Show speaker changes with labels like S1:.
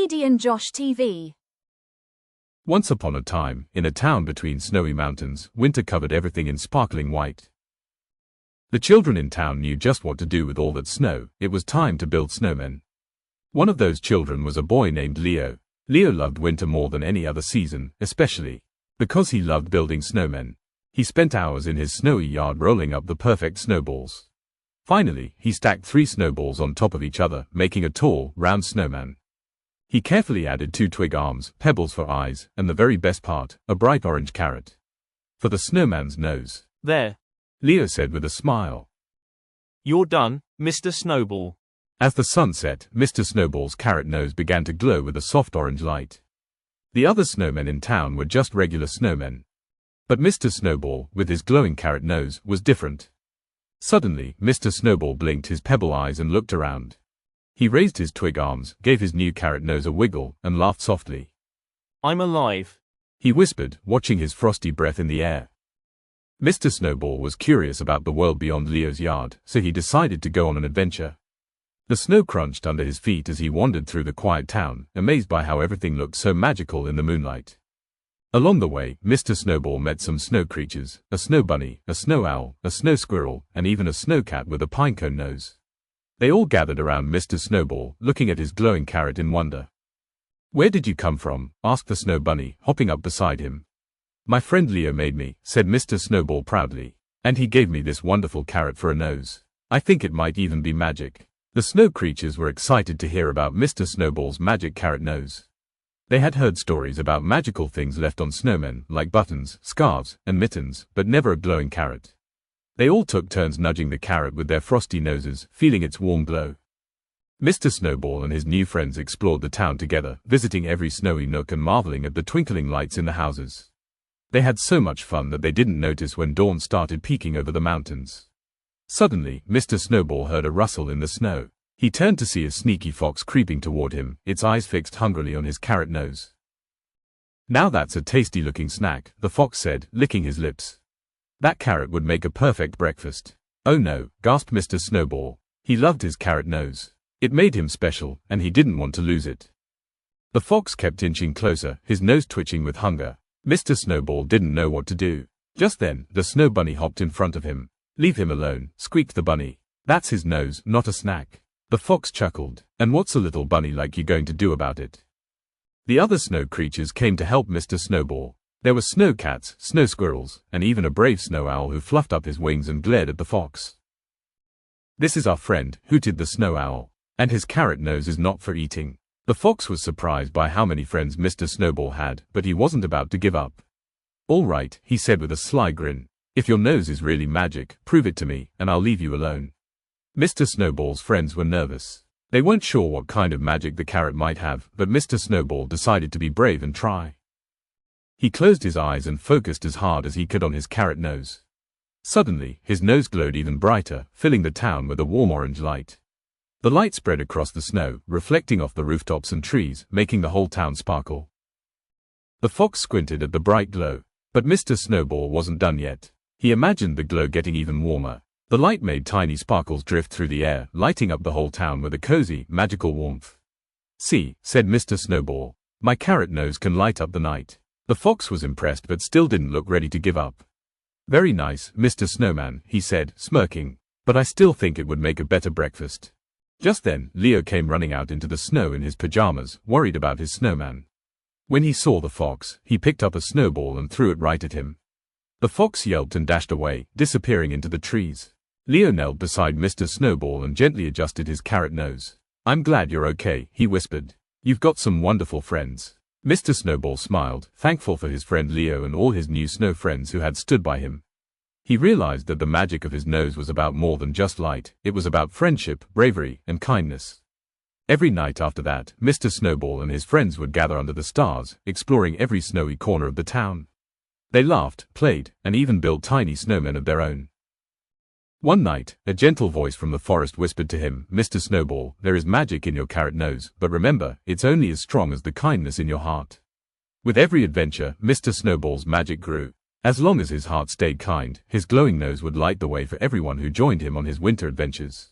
S1: Didi.N.Josh TV.
S2: Once upon a time, in a town between snowy mountains, winter covered everything in sparkling white. The children in town knew just what to do with all that snow. It was time to build snowmen. One of those children was a boy named Leo. Leo loved winter more than any other season, especially because he loved building snowmen. He spent hours in his snowy yard rolling up the perfect snowballs. Finally, he stacked 3 snowballs on top of each other, making a tall, round snowman. He carefully added 2 twig arms, pebbles for eyes, and the very best part, a bright orange carrot for the snowman's nose.
S3: There,
S2: Leo said with a smile.
S3: you're done, Mr. Snowball.
S2: As the sun set, Mr. Snowball's carrot nose began to glow with a soft orange light. The other snowmen in town were just regular snowmen. But Mr. Snowball, with his glowing carrot nose, was different. Suddenly, Mr. Snowball blinked his pebble eyes and looked around. He raised his twig arms, gave his new carrot nose a wiggle, and laughed softly.
S3: I'm alive.
S2: He whispered, watching his frosty breath in the air. Mr. Snowball was curious about the world beyond Leo's yard, so he decided to go on an adventure. The snow crunched under his feet as he wandered through the quiet town, amazed by how everything looked so magical in the moonlight. Along the way, Mr. Snowball met some snow creatures, a snow bunny, a snow owl, a snow squirrel, and even a snow cat with a pinecone nose. They all gathered around Mr. Snowball, looking at his glowing carrot in wonder. "Where did you come from?" asked the snow bunny, hopping up beside him. "My friend Leo made me," said Mr. Snowball proudly. "And he gave me this wonderful carrot for a nose. I think it might even be magic." The snow creatures were excited to hear about Mr. Snowball's magic carrot nose. They had heard stories about magical things left on snowmen, like buttons, scarves, and mittens, but never a glowing carrot. They all took turns nudging the carrot with their frosty noses, feeling its warm glow. Mr. Snowball and his new friends explored the town together, visiting every snowy nook and marveling at the twinkling lights in the houses. They had so much fun that they didn't notice when dawn started peeking over the mountains. Suddenly, Mr. Snowball heard a rustle in the snow. He turned to see a sneaky fox creeping toward him, its eyes fixed hungrily on his carrot nose. "Now that's a tasty-looking snack," the fox said, licking his lips. "That carrot would make a perfect breakfast." "Oh no," gasped Mr. Snowball. He loved his carrot nose. It made him special, and he didn't want to lose it. The fox kept inching closer, his nose twitching with hunger. Mr. Snowball didn't know what to do. Just then, the snow bunny hopped in front of him. "Leave him alone," squeaked the bunny. "That's his nose, not a snack." The fox chuckled. "And what's a little bunny like you going to do about it?" The other snow creatures came to help Mr. Snowball. There were snow cats, snow squirrels, and even a brave snow owl who fluffed up his wings and glared at the fox. "This is our friend," hooted the snow owl. "And his carrot nose is not for eating." The fox was surprised by how many friends Mr. Snowball had, but he wasn't about to give up. "All right," he said with a sly grin. "If your nose is really magic, prove it to me, and I'll leave you alone." Mr. Snowball's friends were nervous. They weren't sure what kind of magic the carrot might have, but Mr. Snowball decided to be brave and try. He closed his eyes and focused as hard as he could on his carrot nose. Suddenly, his nose glowed even brighter, filling the town with a warm orange light. The light spread across the snow, reflecting off the rooftops and trees, making the whole town sparkle. The fox squinted at the bright glow. But Mr. Snowball wasn't done yet. He imagined the glow getting even warmer. The light made tiny sparkles drift through the air, lighting up the whole town with a cozy, magical warmth. "See," said Mr. Snowball. "My carrot nose can light up the night." The fox was impressed but still didn't look ready to give up. "Very nice, Mr. Snowman," he said, smirking. "But I still think it would make a better breakfast." Just then, Leo came running out into the snow in his pajamas, worried about his snowman. When he saw the fox, he picked up a snowball and threw it right at him. The fox yelped and dashed away, disappearing into the trees. Leo knelt beside Mr. Snowball and gently adjusted his carrot nose. "I'm glad you're okay," he whispered. "You've got some wonderful friends." Mr. Snowball smiled, thankful for his friend Leo and all his new snow friends who had stood by him. He realized that the magic of his nose was about more than just light. It was about friendship, bravery, and kindness. Every night after that, Mr. Snowball and his friends would gather under the stars, exploring every snowy corner of the town. They laughed, played, and even built tiny snowmen of their own. One night, a gentle voice from the forest whispered to him, "Mr. Snowball, there is magic in your carrot nose, but remember, it's only as strong as the kindness in your heart." With every adventure, Mr. Snowball's magic grew. As long as his heart stayed kind, his glowing nose would light the way for everyone who joined him on his winter adventures.